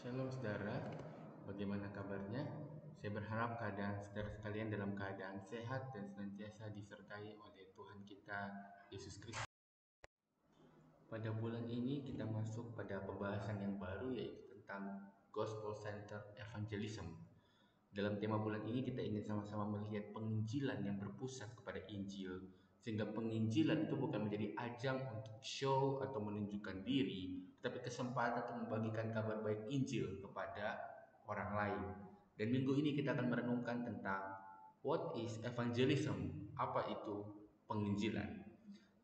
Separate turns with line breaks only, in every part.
Shalom saudara, bagaimana kabarnya? Saya berharap keadaan saudara sekalian dalam keadaan sehat dan senantiasa disertai oleh Tuhan kita, Yesus Kristus. Pada bulan ini kita masuk pada pembahasan yang baru, yaitu tentang Gospel Center Evangelism. Dalam tema bulan ini kita ingin sama-sama melihat penginjilan yang berpusat kepada Injil, sehingga penginjilan itu bukan menjadi ajang untuk show atau menunjukkan diri, tetapi kesempatan untuk membagikan kabar baik Injil kepada orang lain. Dan minggu ini kita akan merenungkan tentang what is evangelism, apa itu penginjilan.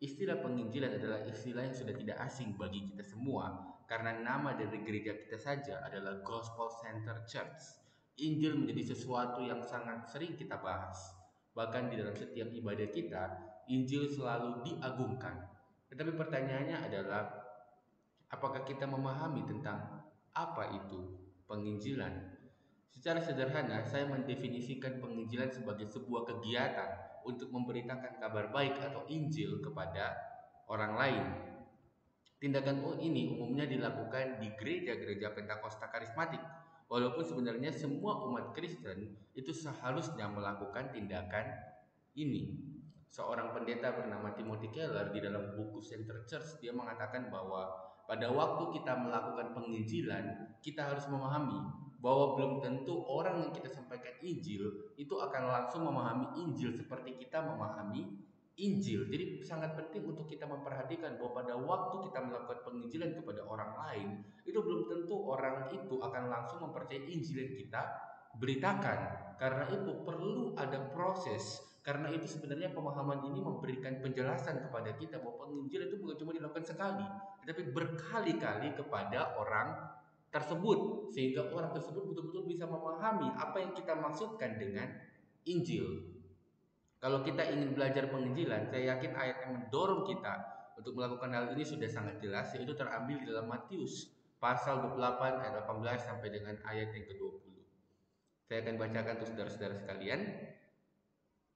Istilah penginjilan adalah istilah yang sudah tidak asing bagi kita semua, karena nama dari gereja kita saja adalah Gospel Center Church. Injil menjadi sesuatu yang sangat sering kita bahas. Bahkan di dalam setiap ibadah kita, Injil selalu diagungkan. Tetapi pertanyaannya adalah, apakah kita memahami tentang apa itu penginjilan? Secara sederhana, saya mendefinisikan penginjilan sebagai sebuah kegiatan untuk memberitakan kabar baik atau Injil kepada orang lain. Tindakan ini umumnya dilakukan di gereja-gereja Pentakosta Karismatik, walaupun sebenarnya semua umat Kristen itu seharusnya melakukan tindakan ini. Seorang pendeta bernama Timothy Keller di dalam buku Center Church, dia mengatakan bahwa pada waktu kita melakukan penginjilan, kita harus memahami bahwa belum tentu orang yang kita sampaikan Injil itu akan langsung memahami Injil seperti kita memahami Injil. Jadi sangat penting untuk kita memperhatikan bahwa pada waktu kita melakukan penginjilan kepada orang lain, itu belum tentu orang itu akan langsung mempercayai Injil yang kita beritakan. Karena itu perlu ada proses. Karena itu sebenarnya pemahaman ini memberikan penjelasan kepada kita bahwa penginjilan itu bukan cuma dilakukan sekali, tetapi berkali-kali kepada orang tersebut, sehingga orang tersebut betul-betul bisa memahami apa yang kita maksudkan dengan Injil. Kalau kita ingin belajar penginjilan, saya yakin ayat yang mendorong kita untuk melakukan hal ini sudah sangat jelas, yaitu terambil di dalam Matius pasal 28 ayat 18 sampai dengan ayat yang ke-20. Saya akan bacakan untuk saudara-saudara sekalian.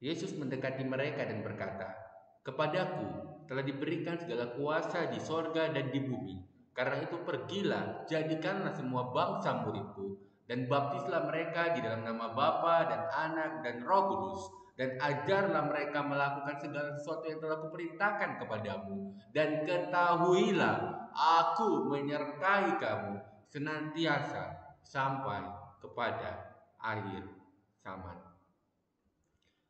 Yesus mendekati mereka dan berkata, "Kepadaku telah diberikan segala kuasa di sorga dan di bumi. Karena itu pergilah, jadikanlah semua bangsa muridku, dan baptislah mereka di dalam nama Bapa dan Anak dan Roh Kudus, dan ajarlah mereka melakukan segala sesuatu yang telah kuperintahkan kepadamu. Dan ketahuilah, aku menyertai kamu senantiasa sampai kepada akhir zaman."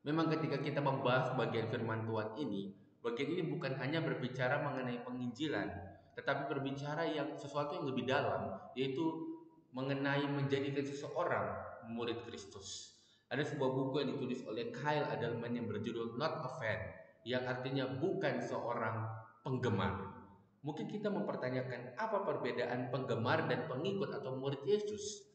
Memang ketika kita membahas bagian firman Tuhan ini, bagian ini bukan hanya berbicara mengenai penginjilan, tetapi berbicara yang sesuatu yang lebih dalam, yaitu mengenai menjadikan seseorang murid Kristus. Ada sebuah buku yang ditulis oleh Kyle Adelman yang berjudul Not a Fan, yang artinya bukan seorang penggemar. Mungkin kita mempertanyakan apa perbedaan penggemar dan pengikut atau murid Yesus.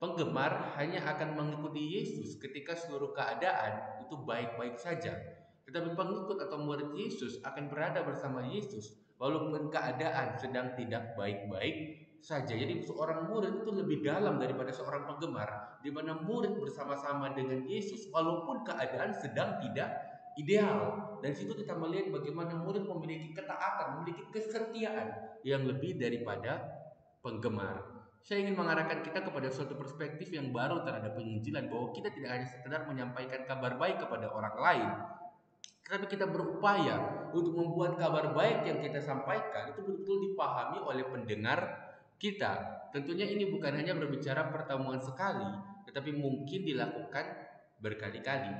Penggemar hanya akan mengikuti Yesus ketika seluruh keadaan itu baik-baik saja. Tetapi pengikut atau murid Yesus akan berada bersama Yesus walaupun keadaan sedang tidak baik-baik saja. Jadi seorang murid itu lebih dalam daripada seorang penggemar, di mana murid bersama-sama dengan Yesus walaupun keadaan sedang tidak ideal. Dan situ kita melihat bagaimana murid memiliki ketaatan, memiliki kesetiaan yang lebih daripada penggemar. Saya ingin mengarahkan kita kepada suatu perspektif yang baru terhadap penginjilan, bahwa kita tidak hanya sekedar menyampaikan kabar baik kepada orang lain, tetapi kita berupaya untuk membuat kabar baik yang kita sampaikan itu betul-betul dipahami oleh pendengar kita. Tentunya ini bukan hanya berbicara pertemuan sekali, tetapi mungkin dilakukan berkali-kali.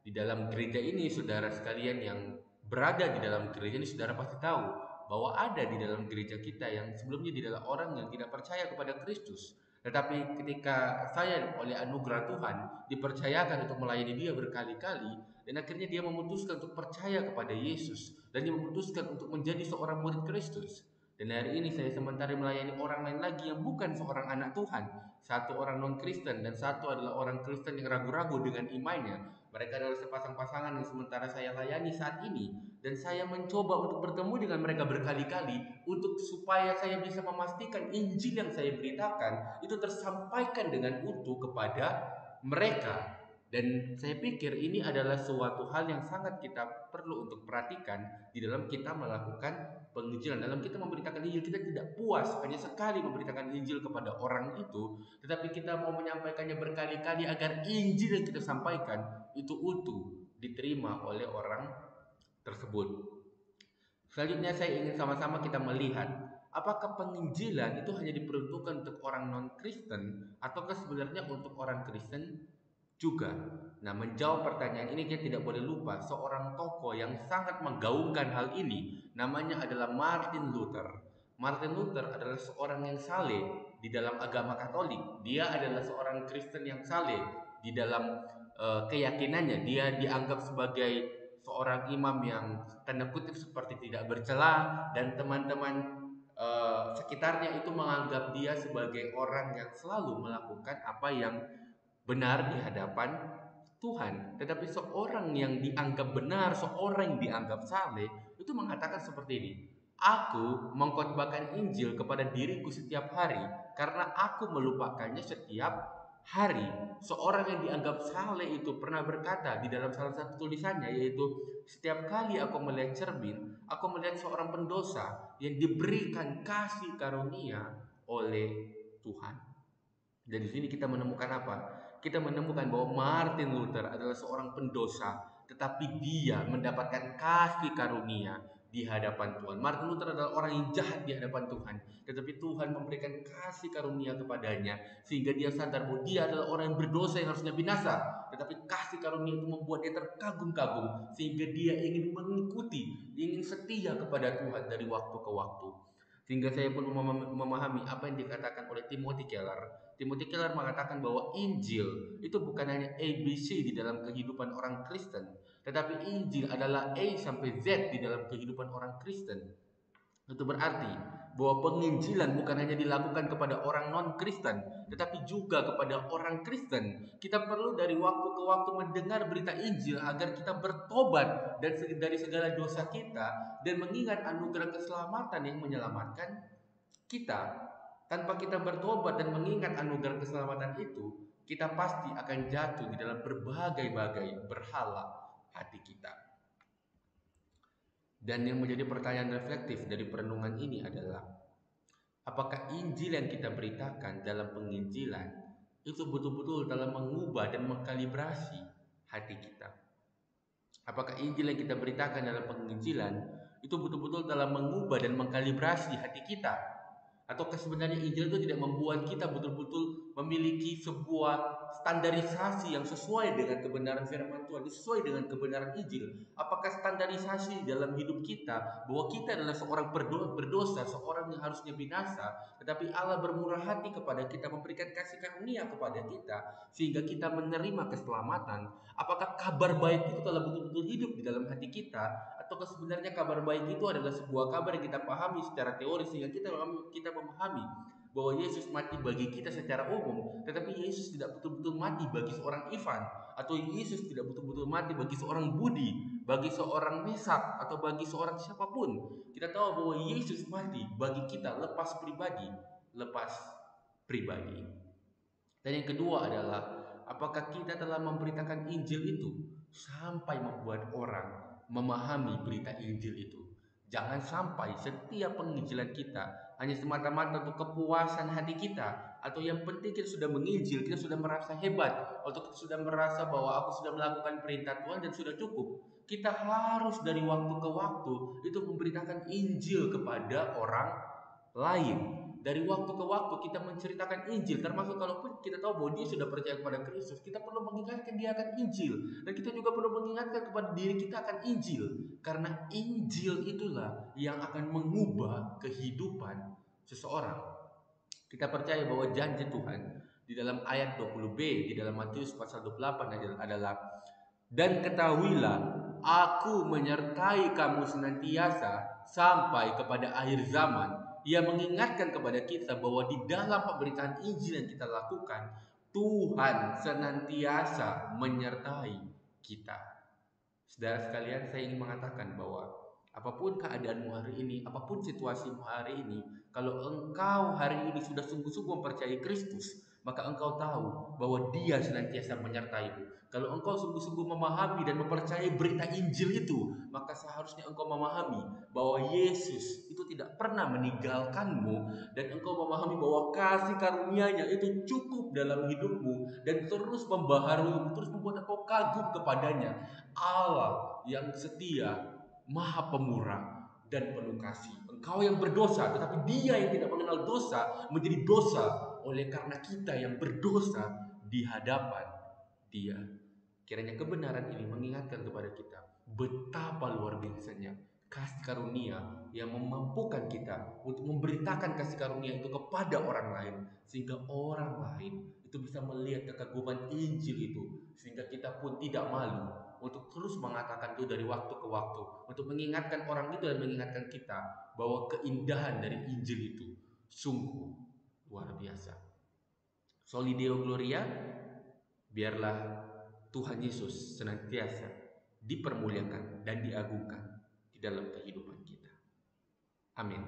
Di dalam gereja ini, saudara sekalian yang berada di dalam gereja ini, saudara pasti tahu bahwa ada di dalam gereja kita yang sebelumnya adalah orang yang tidak percaya kepada Kristus. Tetapi ketika saya oleh anugerah Tuhan dipercayakan untuk melayani dia berkali-kali, dan akhirnya dia memutuskan untuk percaya kepada Yesus, dan dia memutuskan untuk menjadi seorang murid Kristus. Dan hari ini saya sementara melayani orang lain lagi yang bukan seorang anak Tuhan. Satu orang non-Kristen dan satu adalah orang Kristen yang ragu-ragu dengan imannya. Mereka adalah sepasang pasangan yang sementara saya layani saat ini. Dan saya mencoba untuk bertemu dengan mereka berkali-kali untuk supaya saya bisa memastikan Injil yang saya beritakan itu tersampaikan dengan utuh kepada mereka. Dan saya pikir ini adalah suatu hal yang sangat kita perlu untuk perhatikan di dalam kita melakukan penginjilan. Dalam kita memberitakan Injil, kita tidak puas hanya sekali memberitakan Injil kepada orang itu, tetapi kita mau menyampaikannya berkali-kali agar Injil yang kita sampaikan itu utuh diterima oleh orang tersebut. Selanjutnya saya ingin sama-sama kita melihat apakah penginjilan itu hanya diperuntukkan untuk orang non-Kristen ataukah sebenarnya untuk orang Kristen juga. Nah, menjawab pertanyaan ini kita tidak boleh lupa seorang tokoh yang sangat menggaungkan hal ini, namanya adalah Martin Luther. Martin Luther adalah seorang yang saleh di dalam agama Katolik. Dia adalah seorang Kristen yang saleh di dalam keyakinannya. Dia dianggap sebagai seorang imam yang tanda kutip seperti tidak bercela, dan teman-teman sekitarnya itu menganggap dia sebagai orang yang selalu melakukan apa yang benar di hadapan Tuhan. Tetapi seorang yang dianggap benar, seorang yang dianggap saleh, itu mengatakan seperti ini: aku mengkhotbahkan Injil kepada diriku setiap hari karena aku melupakannya setiap hari. Seorang yang dianggap saleh itu pernah berkata di dalam salah satu tulisannya, yaitu setiap kali aku melihat cermin, aku melihat seorang pendosa yang diberikan kasih karunia oleh Tuhan. Dan di sini kita menemukan apa? Kita menemukan bahwa Martin Luther adalah seorang pendosa, tetapi dia mendapatkan kasih karunia di hadapan Tuhan. Martin Luther adalah orang yang jahat di hadapan Tuhan, tetapi Tuhan memberikan kasih karunia kepadanya sehingga dia sadar bahwa dia adalah orang yang berdosa yang harusnya binasa, tetapi kasih karunia itu membuat dia terkagum-kagum sehingga dia ingin mengikuti, ingin setia kepada Tuhan dari waktu ke waktu. Sehingga saya pun memahami apa yang dikatakan oleh Timothy Keller. Timothy Keller mengatakan bahwa Injil itu bukan hanya ABC di dalam kehidupan orang Kristen, tetapi Injil adalah A sampai Z di dalam kehidupan orang Kristen. Itu berarti bahwa penginjilan bukan hanya dilakukan kepada orang non-Kristen, tetapi juga kepada orang Kristen. Kita perlu dari waktu ke waktu mendengar berita Injil agar kita bertobat dari segala dosa kita dan mengingat anugerah keselamatan yang menyelamatkan kita. Tanpa kita bertobat dan mengingat anugerah keselamatan itu, kita pasti akan jatuh di dalam berbagai-bagai berhala hati kita. Dan yang menjadi pertanyaan reflektif dari perenungan ini adalah, apakah Injil yang kita beritakan dalam penginjilan itu betul-betul dalam mengubah dan mengkalibrasi hati kita? Apakah Injil yang kita beritakan dalam penginjilan itu betul-betul dalam mengubah dan mengkalibrasi hati kita? Ataukah sebenarnya Injil itu tidak membuat kita betul-betul memiliki sebuah standarisasi yang sesuai dengan kebenaran firman Tuhan, sesuai dengan kebenaran Injil? Apakah standarisasi dalam hidup kita bahwa kita adalah seorang berdosa, seorang yang harusnya binasa, tetapi Allah bermurah hati kepada kita, memberikan kasih karunia kepada kita sehingga kita menerima keselamatan? Apakah kabar baik itu telah betul-betul hidup di dalam hati kita? Ataukah sebenarnya kabar baik itu adalah sebuah kabar yang kita pahami secara teori sehingga kita memahami bahwa Yesus mati bagi kita secara umum, tetapi Yesus tidak betul-betul mati bagi seorang Ivan, atau Yesus tidak betul-betul mati bagi seorang Budi, bagi seorang Mesak, atau bagi seorang siapapun. Kita tahu bahwa Yesus mati bagi kita lepas pribadi. Dan yang kedua adalah, apakah kita telah memberitakan Injil itu sampai membuat orang memahami berita Injil itu? Jangan sampai setiap penginjilan kita hanya semata-mata untuk kepuasan hati kita, atau yang penting kita sudah menginjil, kita sudah merasa hebat, atau kita sudah merasa bahwa aku sudah melakukan perintah Tuhan dan sudah cukup. Kita harus dari waktu ke waktu itu memberitakan Injil kepada orang lain. Dari waktu ke waktu kita menceritakan Injil, termasuk kalaupun kita tahu bahwa dia sudah percaya kepada Kristus, kita perlu mengingatkan dia akan Injil, dan kita juga perlu mengingatkan kepada diri kita akan Injil, karena Injil itulah yang akan mengubah kehidupan seseorang. Kita percaya bahwa janji Tuhan di dalam ayat 20b di dalam Matius pasal 28 adalah, dan ketahuilah aku menyertai kamu senantiasa sampai kepada akhir zaman. Ia mengingatkan kepada kita bahwa di dalam pemberitaan Injil yang kita lakukan, Tuhan senantiasa menyertai kita. Saudara sekalian, saya ingin mengatakan bahwa Apapun keadaanmu hari ini, apapun situasimu hari ini, kalau engkau hari ini sudah sungguh-sungguh mempercayai Kristus, maka engkau tahu bahwa Dia senantiasa menyertaimu. Kalau engkau sungguh-sungguh memahami dan mempercayai berita Injil itu, maka seharusnya engkau memahami bahwa Yesus itu tidak pernah meninggalkanmu, dan engkau memahami bahwa kasih karunia-Nya itu cukup dalam hidupmu dan terus membaharui, terus membuat engkau kagum kepadanya. Allah yang setia, Maha Pemurah dan penuh kasih. Engkau yang berdosa, tetapi Dia yang tidak mengenal dosa menjadi dosa oleh karena kita yang berdosa di hadapan Dia. Kiranya kebenaran ini mengingatkan kepada kita betapa luar biasanya kasih karunia yang memampukan kita untuk memberitakan kasih karunia itu kepada orang lain, sehingga orang lain itu bisa melihat kekaguman Injil itu, sehingga kita pun tidak malu untuk terus mengatakan itu dari waktu ke waktu, untuk mengingatkan orang itu dan mengingatkan kita bahwa keindahan dari Injil itu sungguh luar biasa. Soli Deo Gloria, biarlah Tuhan Yesus senantiasa dipermuliakan dan diagungkan di dalam kehidupan kita. Amin.